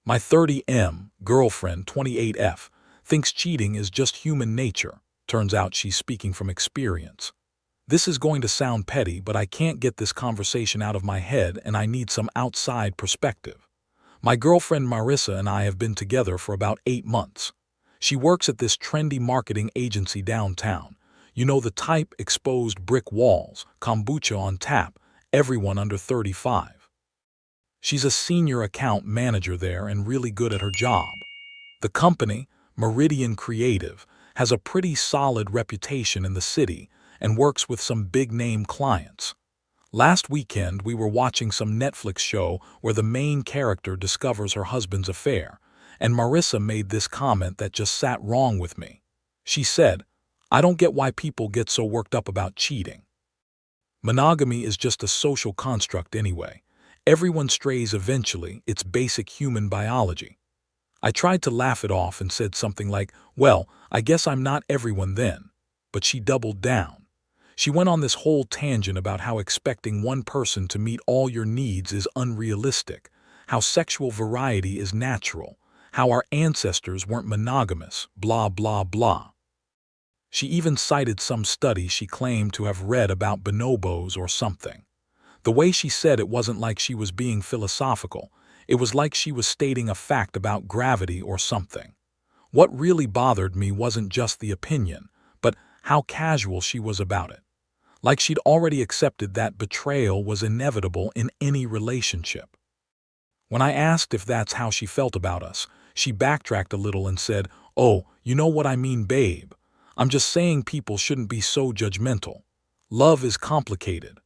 My 30M girlfriend, 28F, thinks cheating is just human nature. Turns out she's speaking from experience. This is going to sound petty, but I can't get this conversation out of my head and I need some outside perspective. My girlfriend Marissa and I have been together for about 8 months. She works at this trendy marketing agency downtown. You know the type: exposed brick walls, kombucha on tap, everyone under 35. She's a senior account manager there and really good at her job. The company, Meridian Creative, has a pretty solid reputation in the city and works with some big-name clients. Last weekend, we were watching some Netflix show where the main character discovers her husband's affair, and Marissa made this comment that just sat wrong with me. She said, "I don't get why people get so worked up about cheating. Monogamy is just a social construct anyway. Everyone strays eventually, it's basic human biology." I tried to laugh it off and said something like, "Well, I guess I'm not everyone then." But she doubled down. She went on this whole tangent about how expecting one person to meet all your needs is unrealistic, how sexual variety is natural, how our ancestors weren't monogamous, blah, blah, blah. She even cited some study she claimed to have read about bonobos or something. The way she said it wasn't like she was being philosophical. It was like she was stating a fact about gravity or something. What really bothered me wasn't just the opinion, but how casual she was about it. Like she'd already accepted that betrayal was inevitable in any relationship. When I asked if that's how she felt about us, she backtracked a little and said, "Oh, you know what I mean, babe. I'm just saying people shouldn't be so judgmental. Love is complicated."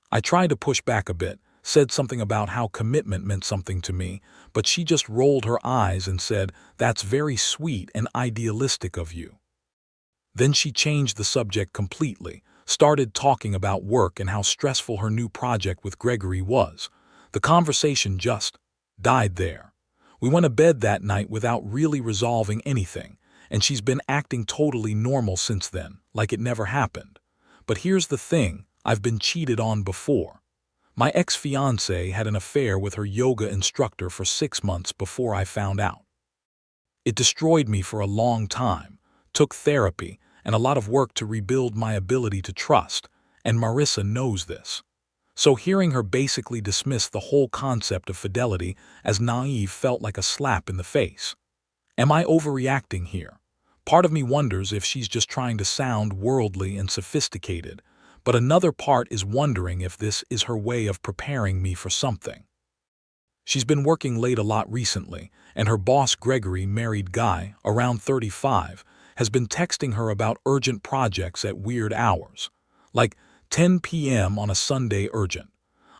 I tried to push back a bit, said something about how commitment meant something to me, but she just rolled her eyes and said, "That's very sweet and idealistic of you." Then she changed the subject completely, started talking about work and how stressful her new project with Gregory was. The conversation just died there. We went to bed that night without really resolving anything, and she's been acting totally normal since then, like it never happened. But here's the thing, I've been cheated on before. My ex-fiancée had an affair with her yoga instructor for 6 months before I found out. It destroyed me for a long time, took therapy, and a lot of work to rebuild my ability to trust, and Marissa knows this. So hearing her basically dismiss the whole concept of fidelity as naive felt like a slap in the face. Am I overreacting here? Part of me wonders if she's just trying to sound worldly and sophisticated, but another part is wondering if this is her way of preparing me for something. She's been working late a lot recently, and her boss Gregory, married guy, around 35, has been texting her about urgent projects at weird hours, like 10 p.m. on a Sunday urgent.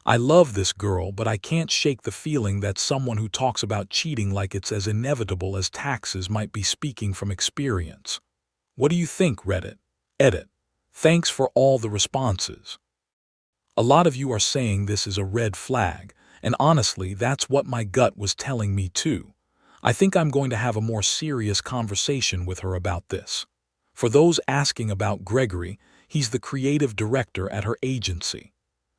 I love this girl, but I can't shake the feeling that someone who talks about cheating like it's as inevitable as taxes might be speaking from experience. What do you think, Reddit? Edit. Thanks for all the responses. A lot of you are saying this is a red flag, and honestly, that's what my gut was telling me too. I think I'm going to have a more serious conversation with her about this. For those asking about Gregory, he's the creative director at her agency.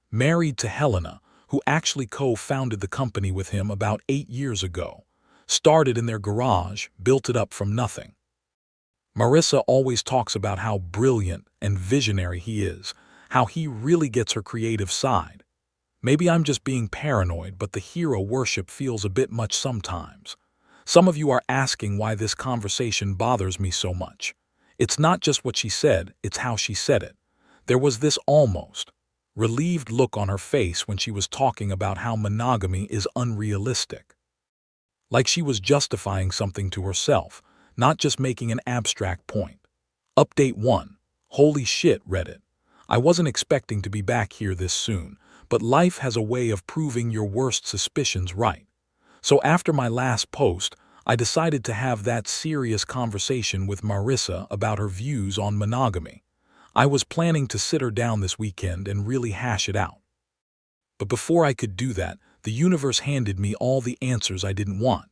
Married to Helena, who actually co-founded the company with him about 8 years ago. Started in their garage, built it up from nothing. Marissa always talks about how brilliant and visionary he is, how he really gets her creative side. Maybe I'm just being paranoid, but the hero worship feels a bit much sometimes. Some of you are asking why this conversation bothers me so much. It's not just what she said, it's how she said it. There was this almost relieved look on her face when she was talking about how monogamy is unrealistic. Like she was justifying something to herself, not just making an abstract point. Update 1. Holy shit, Reddit. I wasn't expecting to be back here this soon, but life has a way of proving your worst suspicions right. So after my last post, I decided to have that serious conversation with Marissa about her views on monogamy. I was planning to sit her down this weekend and really hash it out. But before I could do that, the universe handed me all the answers I didn't want.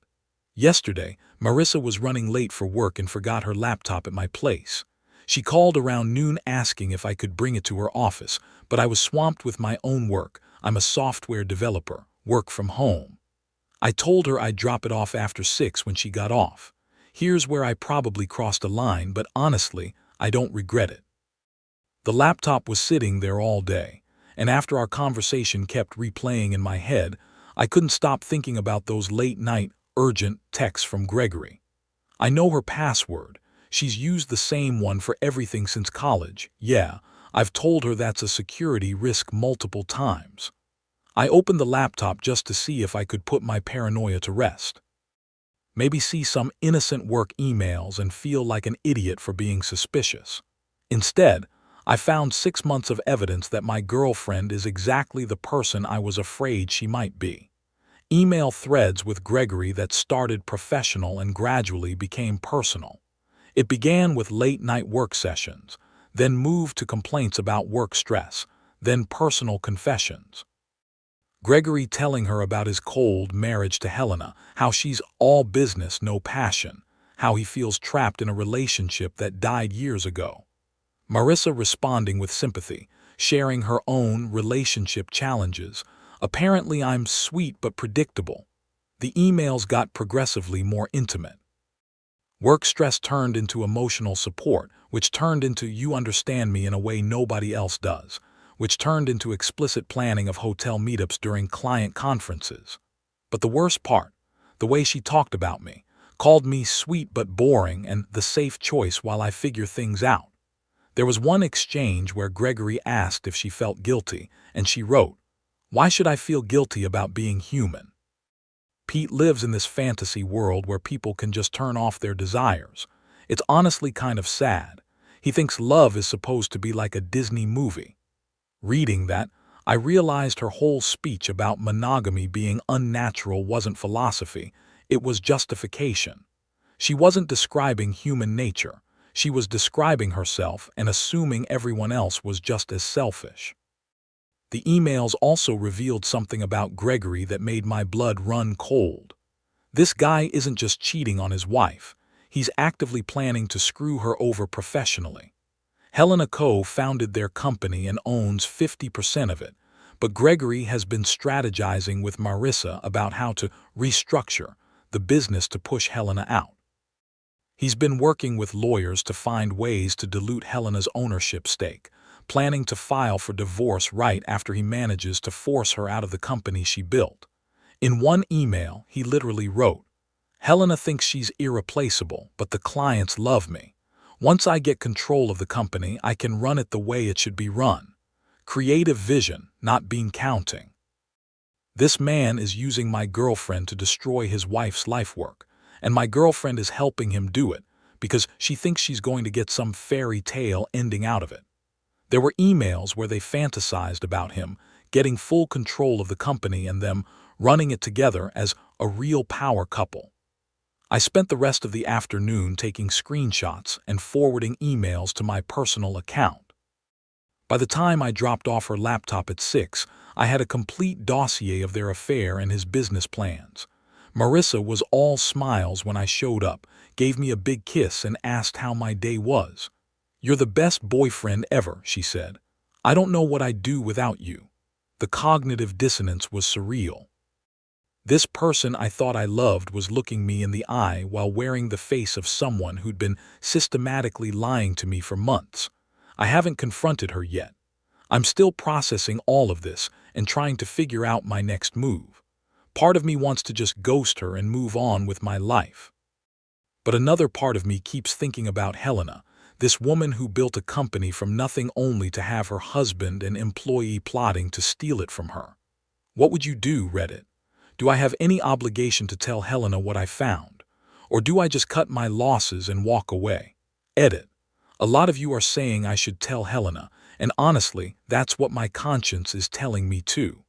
Yesterday, Marissa was running late for work and forgot her laptop at my place. She called around noon asking if I could bring it to her office, but I was swamped with my own work. I'm a software developer, work from home. I told her I'd drop it off after 6 when she got off. Here's where I probably crossed a line, but honestly, I don't regret it. The laptop was sitting there all day, and after our conversation kept replaying in my head, I couldn't stop thinking about those late-night, urgent texts from Gregory. I know her password. She's used the same one for everything since college. Yeah, I've told her that's a security risk multiple times. I opened the laptop just to see if I could put my paranoia to rest. Maybe see some innocent work emails and feel like an idiot for being suspicious. Instead, I found 6 months of evidence that my girlfriend is exactly the person I was afraid she might be. Email threads with Gregory that started professional and gradually became personal. It began with late-night work sessions, then moved to complaints about work stress, then personal confessions. Gregory telling her about his cold marriage to Helena, how she's all business, no passion, how he feels trapped in a relationship that died years ago. Marissa responding with sympathy, sharing her own relationship challenges. Apparently I'm sweet but predictable. The emails got progressively more intimate. Work stress turned into emotional support, which turned into you understand me in a way nobody else does, which turned into explicit planning of hotel meetups during client conferences. But the worst part, the way she talked about me, called me sweet but boring and the safe choice while I figure things out. There was one exchange where Gregory asked if she felt guilty, and she wrote, "Why should I feel guilty about being human?" Pete lives in this fantasy world where people can just turn off their desires. It's honestly kind of sad. He thinks love is supposed to be like a Disney movie. Reading that, I realized her whole speech about monogamy being unnatural wasn't philosophy, it was justification. She wasn't describing human nature. She was describing herself and assuming everyone else was just as selfish. The emails also revealed something about Gregory that made my blood run cold. This guy isn't just cheating on his wife. He's actively planning to screw her over professionally. Helena co-founded their company and owns 50% of it, but Gregory has been strategizing with Marissa about how to restructure the business to push Helena out. He's been working with lawyers to find ways to dilute Helena's ownership stake, planning to file for divorce right after he manages to force her out of the company she built. In one email, he literally wrote, "Helena thinks she's irreplaceable, but the clients love me. Once I get control of the company, I can run it the way it should be run. Creative vision, not bean counting." This man is using my girlfriend to destroy his wife's life work, and my girlfriend is helping him do it because she thinks she's going to get some fairy tale ending out of it. There were emails where they fantasized about him getting full control of the company and them running it together as a real power couple. I spent the rest of the afternoon taking screenshots and forwarding emails to my personal account. By the time I dropped off her laptop at 6, I had a complete dossier of their affair and his business plans. Marissa was all smiles when I showed up, gave me a big kiss and asked how my day was. "You're the best boyfriend ever," she said. "I don't know what I'd do without you." The cognitive dissonance was surreal. This person I thought I loved was looking me in the eye while wearing the face of someone who'd been systematically lying to me for months. I haven't confronted her yet. I'm still processing all of this and trying to figure out my next move. Part of me wants to just ghost her and move on with my life. But another part of me keeps thinking about Helena, this woman who built a company from nothing only to have her husband and employee plotting to steal it from her. What would you do, Reddit? Do I have any obligation to tell Helena what I found? Or do I just cut my losses and walk away? Edit. A lot of you are saying I should tell Helena, and honestly, that's what my conscience is telling me too.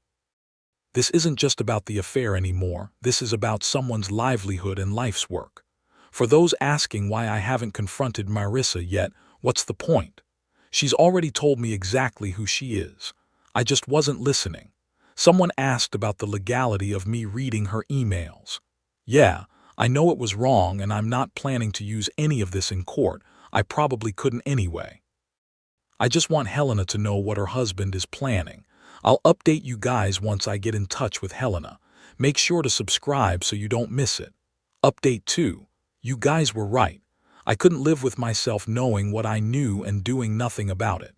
This isn't just about the affair anymore, this is about someone's livelihood and life's work. For those asking why I haven't confronted Marissa yet, what's the point? She's already told me exactly who she is. I just wasn't listening. Someone asked about the legality of me reading her emails. Yeah, I know it was wrong and I'm not planning to use any of this in court. I probably couldn't anyway. I just want Helena to know what her husband is planning. I'll update you guys once I get in touch with Helena. Make sure to subscribe so you don't miss it. Update 2. You guys were right. I couldn't live with myself knowing what I knew and doing nothing about it.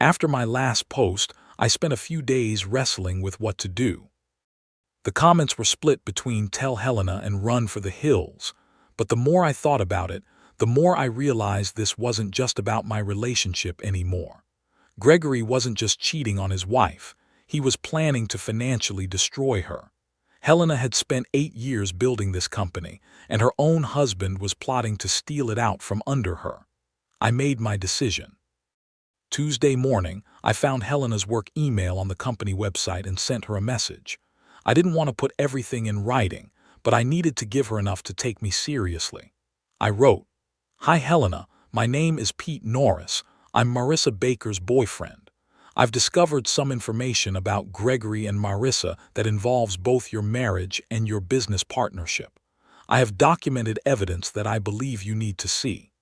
After my last post, I spent a few days wrestling with what to do. The comments were split between tell Helena and run for the hills, but the more I thought about it, the more I realized this wasn't just about my relationship anymore. Gregory wasn't just cheating on his wife, he was planning to financially destroy her. Helena had spent 8 years building this company, and her own husband was plotting to steal it out from under her. I made my decision. Tuesday morning, I found Helena's work email on the company website and sent her a message. I didn't want to put everything in writing, but I needed to give her enough to take me seriously. I wrote, "Hi Helena, my name is Pete Norris. I'm Marissa Baker's boyfriend. I've discovered some information about Gregory and Marissa that involves both your marriage and your business partnership. I have documented evidence that I believe you need to see."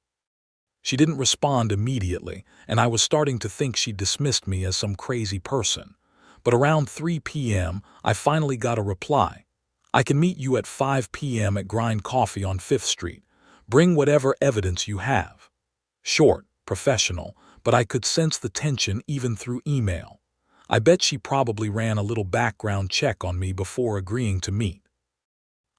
She didn't respond immediately, and I was starting to think she dismissed me as some crazy person. But around 3 p.m., I finally got a reply. "I can meet you at 5 p.m. at Grind Coffee on 5th Street. Bring whatever evidence you have." Short, professional, but I could sense the tension even through email. I bet she probably ran a little background check on me before agreeing to meet.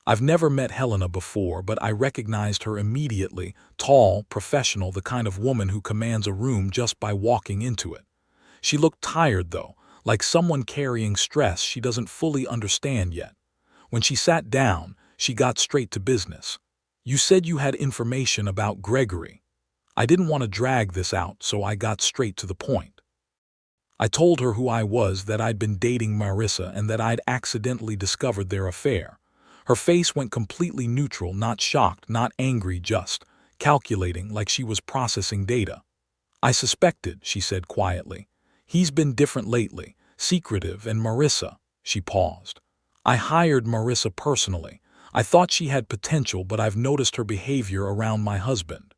I've never met Helena before, but I recognized her immediately, tall, professional, the kind of woman who commands a room just by walking into it. She looked tired, though, like someone carrying stress she doesn't fully understand yet. When she sat down, she got straight to business. "You said you had information about Gregory." I didn't want to drag this out, so I got straight to the point. I told her who I was, that I'd been dating Marissa, and that I'd accidentally discovered their affair. Her face went completely neutral, not shocked, not angry, just calculating, like she was processing data. "I suspected," she said quietly. "He's been different lately, secretive, and Marissa." She paused. "I hired Marissa personally. I thought she had potential, but I've noticed her behavior around my husband."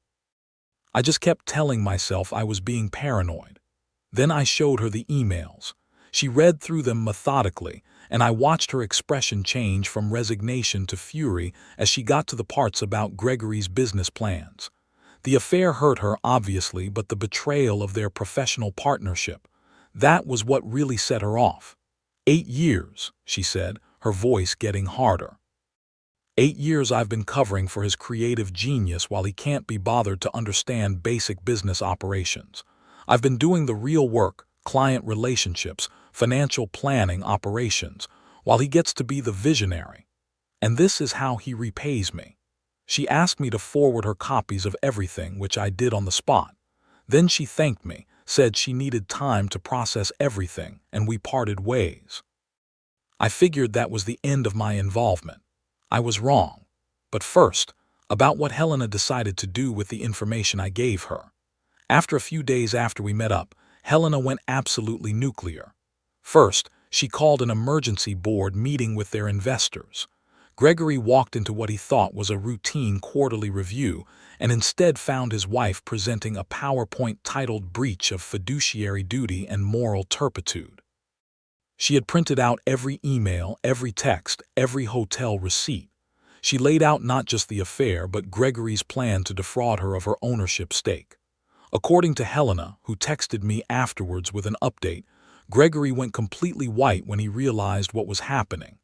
I just kept telling myself I was being paranoid. Then I showed her the emails. She read through them methodically, and I watched her expression change from resignation to fury as she got to the parts about Gregory's business plans. The affair hurt her, obviously, but the betrayal of their professional partnership, that was what really set her off. 8 years, she said, her voice getting harder. 8 years I've been covering for his creative genius while he can't be bothered to understand basic business operations. I've been doing the real work, client relationships, financial planning, operations, while he gets to be the visionary. And this is how he repays me. She asked me to forward her copies of everything, which I did on the spot. Then she thanked me, said she needed time to process everything, and we parted ways. I figured that was the end of my involvement. I was wrong. But first, about what Helena decided to do with the information I gave her. After a few days after we met up, Helena went absolutely nuclear. First, she called an emergency board meeting with their investors. Gregory walked into what he thought was a routine quarterly review and instead found his wife presenting a PowerPoint titled "Breach of Fiduciary Duty and Moral Turpitude." She had printed out every email, every text, every hotel receipt. She laid out not just the affair, but Gregory's plan to defraud her of her ownership stake. According to Helena, who texted me afterwards with an update, Gregory went completely white when he realized what was happening.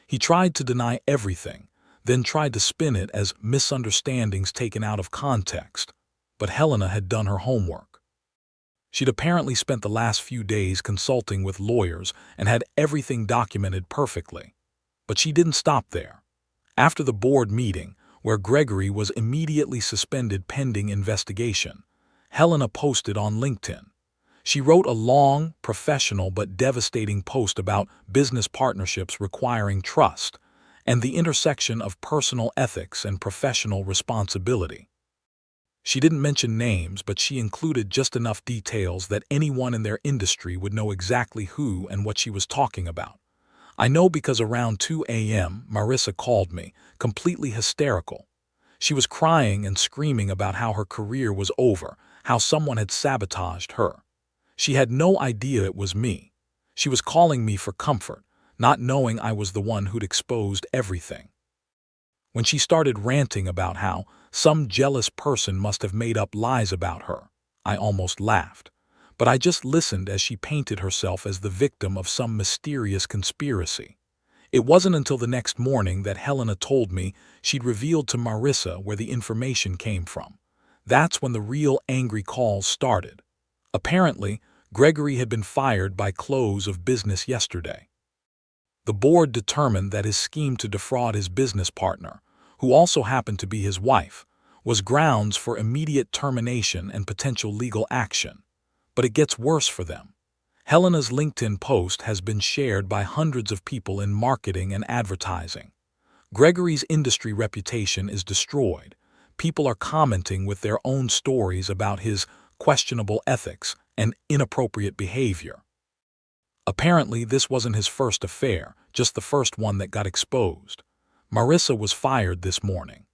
He tried to deny everything, then tried to spin it as misunderstandings taken out of context. But Helena had done her homework. She'd apparently spent the last few days consulting with lawyers and had everything documented perfectly. But she didn't stop there. After the board meeting, where Gregory was immediately suspended pending investigation, Helena posted on LinkedIn. She wrote a long, professional but devastating post about business partnerships requiring trust and the intersection of personal ethics and professional responsibility. She didn't mention names, but she included just enough details that anyone in their industry would know exactly who and what she was talking about. I know because around 2 a.m., Marissa called me, completely hysterical. She was crying and screaming about how her career was over, how someone had sabotaged her. She had no idea it was me. She was calling me for comfort, not knowing I was the one who'd exposed everything. When she started ranting about how some jealous person must have made up lies about her, I almost laughed. But I just listened as she painted herself as the victim of some mysterious conspiracy. It wasn't until the next morning that Helena told me she'd revealed to Marissa where the information came from. That's when the real angry calls started. Apparently, Gregory had been fired by close of business yesterday. The board determined that his scheme to defraud his business partner, who also happened to be his wife, was grounds for immediate termination and potential legal action. But it gets worse for them. Helena's LinkedIn post has been shared by hundreds of people in marketing and advertising. Gregory's industry reputation is destroyed. People are commenting with their own stories about his questionable ethics and inappropriate behavior. Apparently, this wasn't his first affair, just the first one that got exposed. Marissa was fired this morning.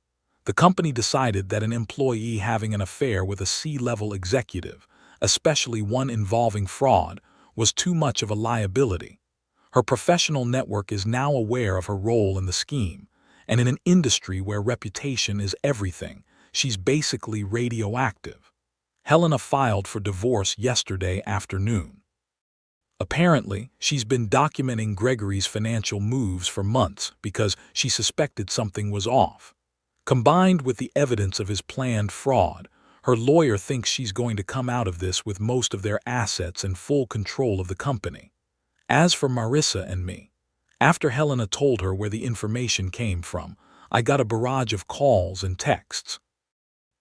The company decided that an employee having an affair with a C-level executive, especially one involving fraud, was too much of a liability. Her professional network is now aware of her role in the scheme, and in an industry where reputation is everything, she's basically radioactive. Helena filed for divorce yesterday afternoon. Apparently, she's been documenting Gregory's financial moves for months because she suspected something was off. Combined with the evidence of his planned fraud, her lawyer thinks she's going to come out of this with most of their assets and full control of the company. As for Marissa and me, after Helena told her where the information came from, I got a barrage of calls and texts.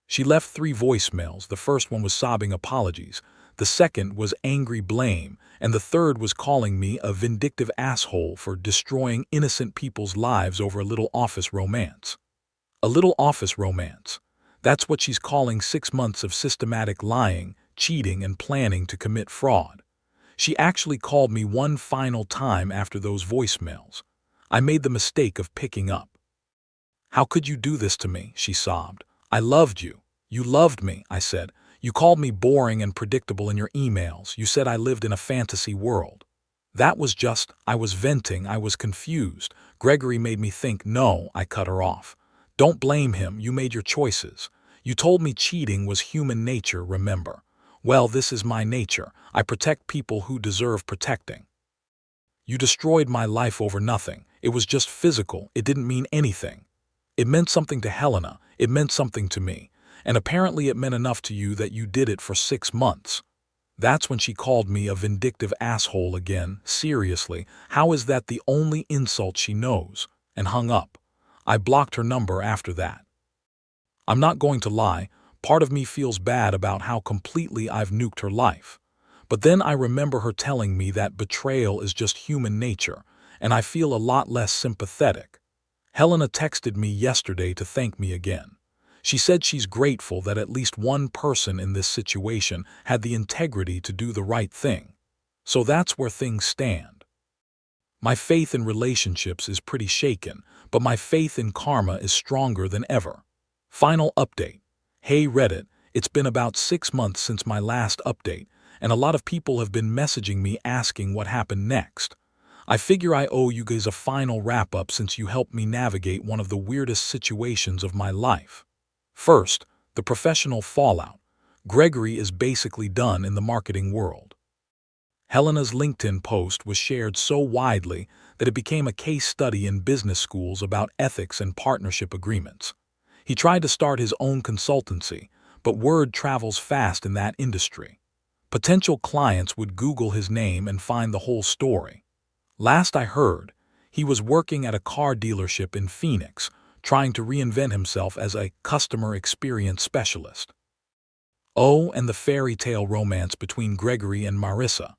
She left 3 voicemails. The first one was sobbing apologies, the second was angry blame, and the third was calling me a vindictive asshole for destroying innocent people's lives over a little office romance. A little office romance. That's what she's calling 6 months of systematic lying, cheating, and planning to commit fraud. She actually called me one final time after those voicemails. I made the mistake of picking up. "How could you do this to me?" she sobbed. "I loved you. You loved me," I said. "You called me boring and predictable in your emails. You said I lived in a fantasy world." "That was just, I was venting, I was confused. Gregory made me think." "No," I cut her off. "Don't blame him, you made your choices. You told me cheating was human nature, remember? Well, this is my nature. I protect people who deserve protecting. You destroyed my life over nothing. It was just physical, it didn't mean anything. It meant something to Helena, it meant something to me. And apparently it meant enough to you that you did it for 6 months. That's when she called me a vindictive asshole again. Seriously, how is that the only insult she knows? And hung up. I blocked her number after that. I'm not going to lie, part of me feels bad about how completely I've nuked her life. But then I remember her telling me that betrayal is just human nature, and I feel a lot less sympathetic. Helena texted me yesterday to thank me again. She said she's grateful that at least one person in this situation had the integrity to do the right thing. So that's where things stand. My faith in relationships is pretty shaken, but my faith in karma is stronger than ever. Final update. Hey Reddit, it's been about 6 months since my last update, and a lot of people have been messaging me asking what happened next. I figure I owe you guys a final wrap-up since you helped me navigate one of the weirdest situations of my life. First, the professional fallout. Gregory is basically done in the marketing world. Helena's LinkedIn post was shared so widely that it became a case study in business schools about ethics and partnership agreements. He tried to start his own consultancy, but word travels fast in that industry. Potential clients would Google his name and find the whole story. Last I heard, he was working at a car dealership in Phoenix, trying to reinvent himself as a customer experience specialist. Oh, and the fairy tale romance between Gregory and Marissa.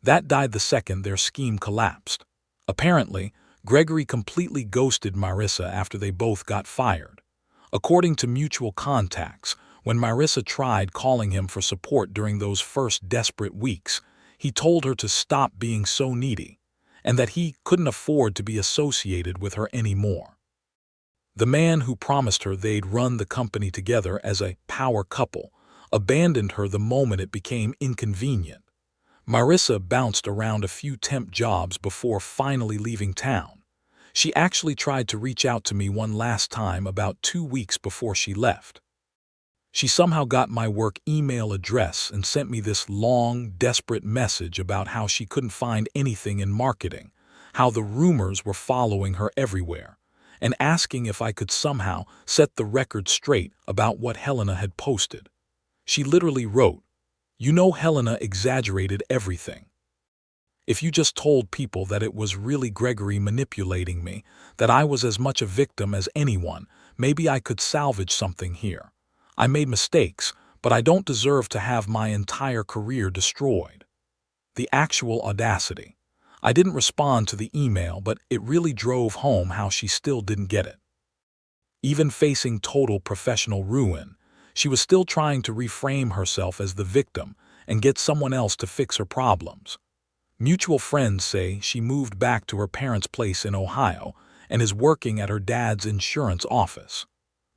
That died the second their scheme collapsed. Apparently, Gregory completely ghosted Marissa after they both got fired. According to mutual contacts, when Marissa tried calling him for support during those first desperate weeks, he told her to stop being so needy, and that he couldn't afford to be associated with her anymore. The man who promised her they'd run the company together as a power couple abandoned her the moment it became inconvenient. Marissa bounced around a few temp jobs before finally leaving town. She actually tried to reach out to me one last time about 2 weeks before she left. She somehow got my work email address and sent me this long, desperate message about how she couldn't find anything in marketing, how the rumors were following her everywhere, and asking if I could somehow set the record straight about what Helena had posted. She literally wrote, "You know Helena exaggerated everything. If you just told people that it was really Gregory manipulating me, that I was as much a victim as anyone, maybe I could salvage something here. I made mistakes, but I don't deserve to have my entire career destroyed." The actual audacity. I didn't respond to the email, but it really drove home how she still didn't get it. Even facing total professional ruin, she was still trying to reframe herself as the victim and get someone else to fix her problems. Mutual friends say she moved back to her parents' place in Ohio and is working at her dad's insurance office.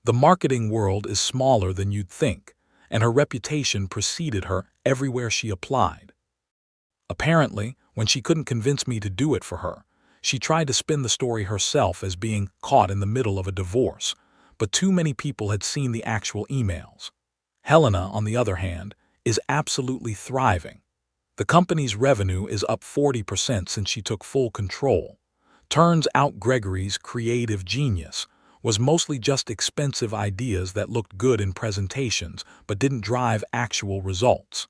The marketing world is smaller than you'd think, and her reputation preceded her everywhere she applied. Apparently, when she couldn't convince me to do it for her, she tried to spin the story herself as being caught in the middle of a divorce, but too many people had seen the actual emails. Helena, on the other hand, is absolutely thriving. The company's revenue is up 40% since she took full control. Turns out Gregory's creative genius was mostly just expensive ideas that looked good in presentations but didn't drive actual results.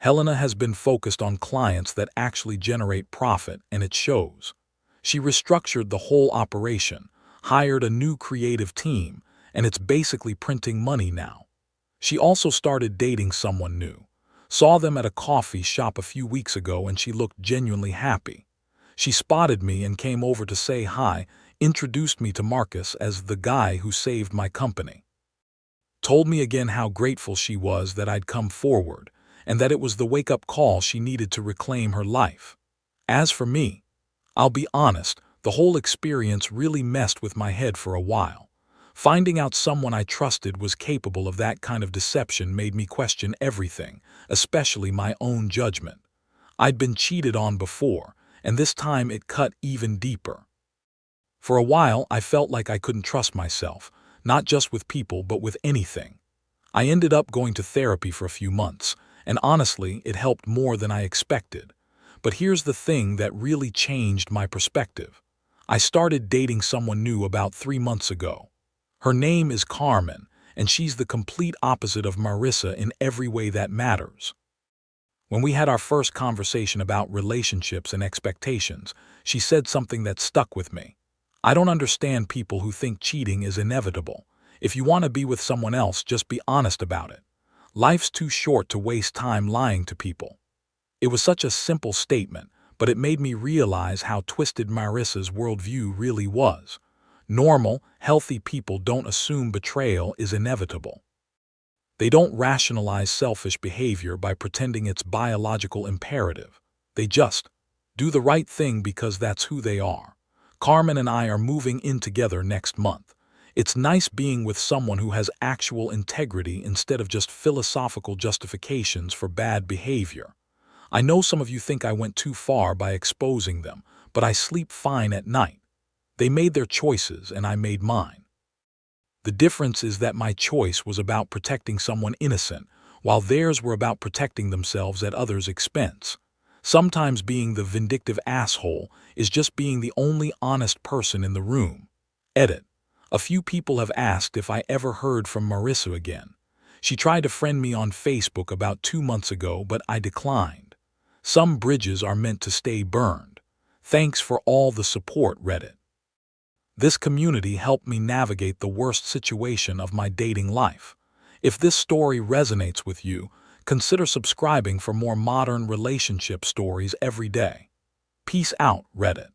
Helena has been focused on clients that actually generate profit, and it shows. She restructured the whole operation, hired a new creative team, and it's basically printing money now. She also started dating someone new. Saw them at a coffee shop a few weeks ago and she looked genuinely happy. She spotted me and came over to say hi, introduced me to Marcus as the guy who saved my company. Told me again how grateful she was that I'd come forward, and that it was the wake-up call she needed to reclaim her life. As for me, I'll be honest, the whole experience really messed with my head for a while. Finding out someone I trusted was capable of that kind of deception made me question everything, especially my own judgment. I'd been cheated on before, and this time it cut even deeper. For a while, I felt like I couldn't trust myself, not just with people but with anything. I ended up going to therapy for a few months, and honestly, it helped more than I expected. But here's the thing that really changed my perspective. I started dating someone new about 3 months ago. Her name is Carmen, and she's the complete opposite of Marissa in every way that matters. When we had our first conversation about relationships and expectations, she said something that stuck with me. "I don't understand people who think cheating is inevitable. If you want to be with someone else, just be honest about it. Life's too short to waste time lying to people." It was such a simple statement, but it made me realize how twisted Marissa's worldview really was. Normal, healthy people don't assume betrayal is inevitable. They don't rationalize selfish behavior by pretending it's biological imperative. They just do the right thing because that's who they are. Carmen and I are moving in together next month. It's nice being with someone who has actual integrity instead of just philosophical justifications for bad behavior. I know some of you think I went too far by exposing them, but I sleep fine at night. They made their choices and I made mine. The difference is that my choice was about protecting someone innocent, while theirs were about protecting themselves at others' expense. Sometimes being the vindictive asshole is just being the only honest person in the room. Edit. A few people have asked if I ever heard from Marissa again. She tried to friend me on Facebook about 2 months ago, but I declined. Some bridges are meant to stay burned. Thanks for all the support, Reddit. This community helped me navigate the worst situation of my dating life. If this story resonates with you, consider subscribing for more modern relationship stories every day. Peace out, Reddit.